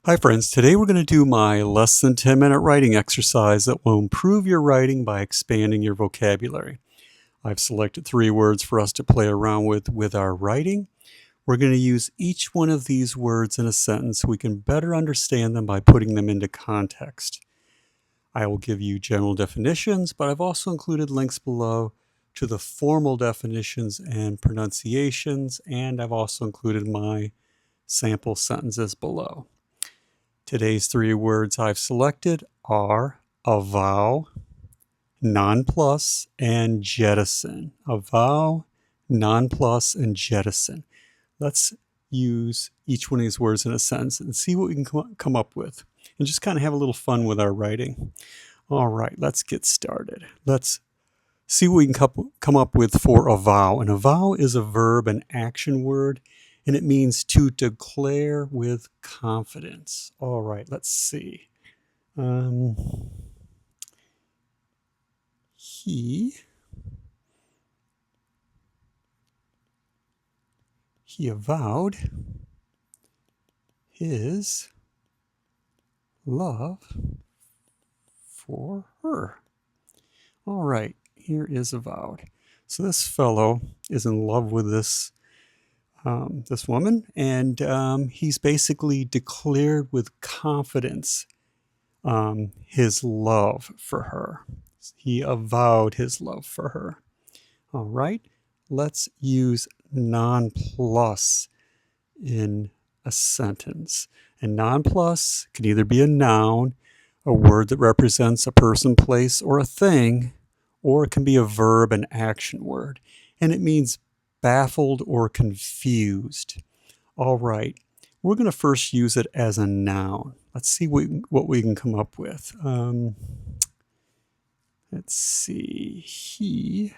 Hi friends, today we're going to do my less than 10-minute writing exercise that will improve your writing by expanding your vocabulary. I've selected 3 words for us to play around with our writing. We're going to use each one of these words in a sentence so we can better understand them by putting them into context. I will give you general definitions, but I've also included links below to the formal definitions and pronunciations, and I've also included my sample sentences below. Today's 3 words I've selected are avow, nonplus, and jettison. Avow, nonplus, and jettison. Let's use each one of these words in a sentence and see what we can come up with and just kind of have a little fun with our writing. All right, let's get started. Let's see what we can come up with for avow. An avow is a verb and action word, and it means to declare with confidence. All right, let's see. He avowed his love for her. All right, here is avowed. So this fellow is in love with this woman, and he's basically declared with confidence his love for her. He avowed his love for her. All right, let's use nonplus in a sentence. And nonplus can either be a noun, a word that represents a person, place, or a thing, or it can be a verb and action word. And it means baffled or confused. All right, we're going to first use it as a noun. Let's see what we can come up with. Let's see. He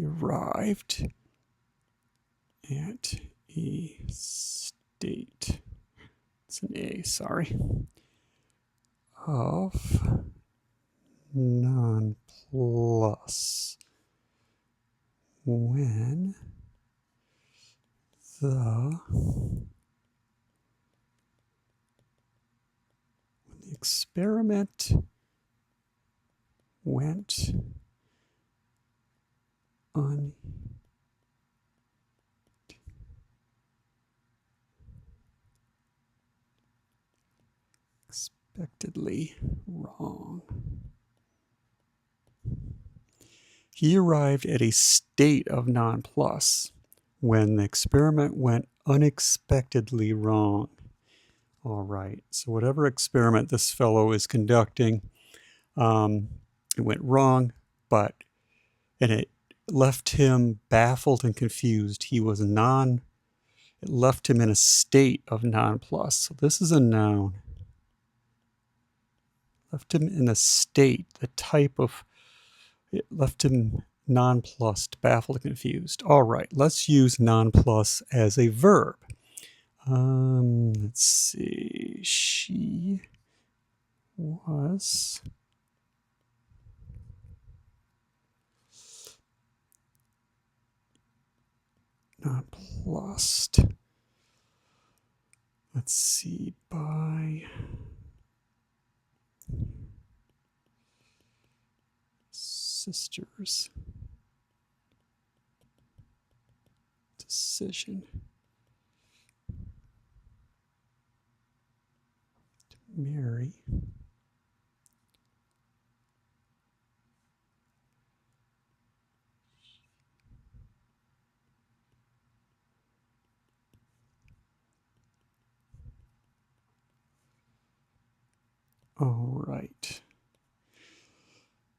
arrived at a state. It's an A, sorry. Of nonplus when the experiment went unexpectedly wrong. He arrived at a state of nonplus when the experiment went unexpectedly wrong. All right, so whatever experiment this fellow is conducting, it went wrong, and it left him baffled and confused. It left him in a state of nonplus. So this is a noun. Left him in a state, it left him nonplussed, baffled, and confused. All right, let's use nonplus as a verb. Let's see. She was nonplussed. Let's see, by sister's decision to marry all right.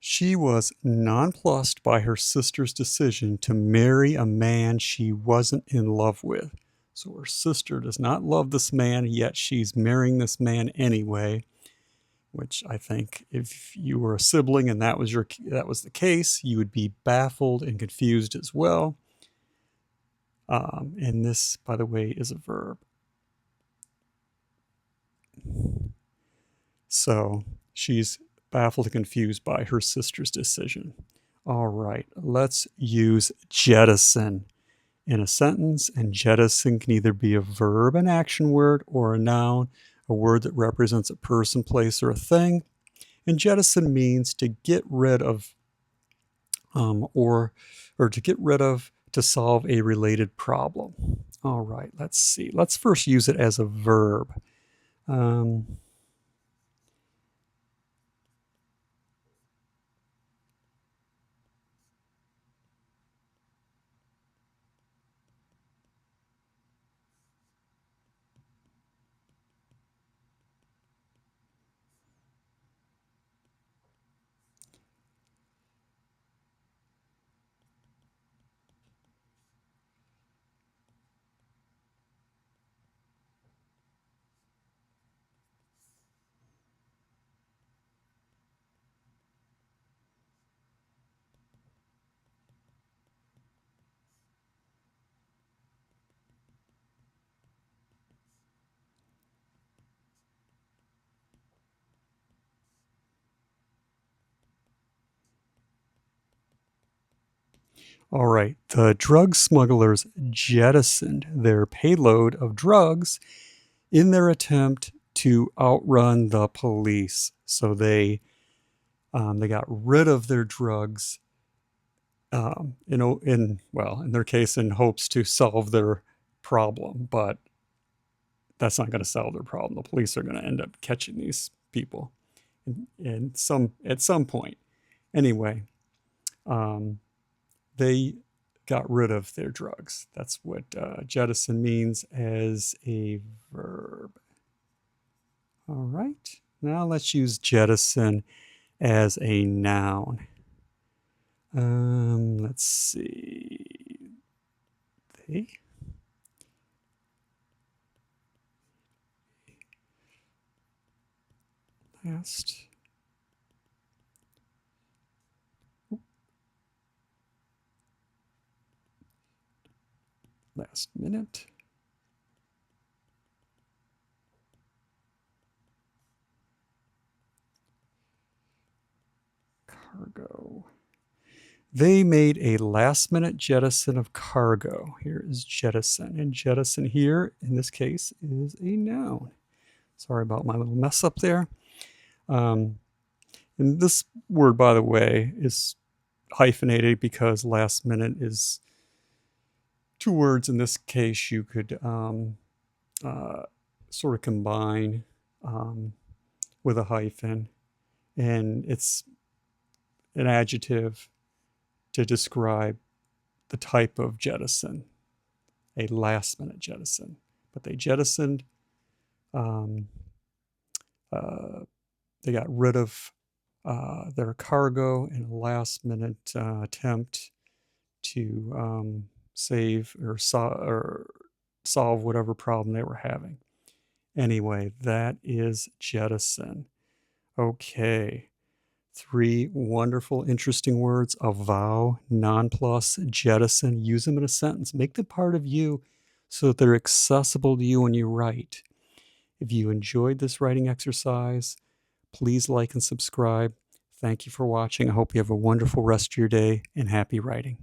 She was nonplussed by her sister's decision to marry a man she wasn't in love with. So her sister does not love this man, yet she's marrying this man anyway, which I think if you were a sibling and that was the case, you would be baffled and confused as well. And this, by the way, is a verb. So she's baffled and confused by her sister's decision. All right, let's use jettison in a sentence, and jettison can either be a verb, an action word, or a noun, a word that represents a person, place, or a thing. And jettison means to get rid of, or to get rid of to solve a related problem. All right, let's see. Let's first use it as a verb. All right, the drug smugglers jettisoned their payload of drugs in their attempt to outrun the police. So they got rid of their drugs, in their case, in hopes to solve their problem. But that's not going to solve their problem. The police are going to end up catching these people, at some point. Anyway, they got rid of their drugs. That's what jettison means as a verb. All right, now let's use jettison as a noun. Let's see. They last minute cargo. They made a last-minute jettison of cargo. Here is jettison. And jettison here, in this case, is a noun. Sorry about my little mess up there. And this word, by the way, is hyphenated because last minute is two words. In this case, you could sort of combine with a hyphen. And it's an adjective to describe the type of jettison, a last-minute jettison. But they jettisoned, they got rid of their cargo in a last-minute attempt to save or solve whatever problem they were having. Anyway, that is jettison. Okay. 3 wonderful, interesting words: avow, nonplus, jettison. Use them in a sentence. Make them part of you so that they're accessible to you when you write. If you enjoyed this writing exercise, please like and subscribe. Thank you for watching. I hope you have a wonderful rest of your day and happy writing.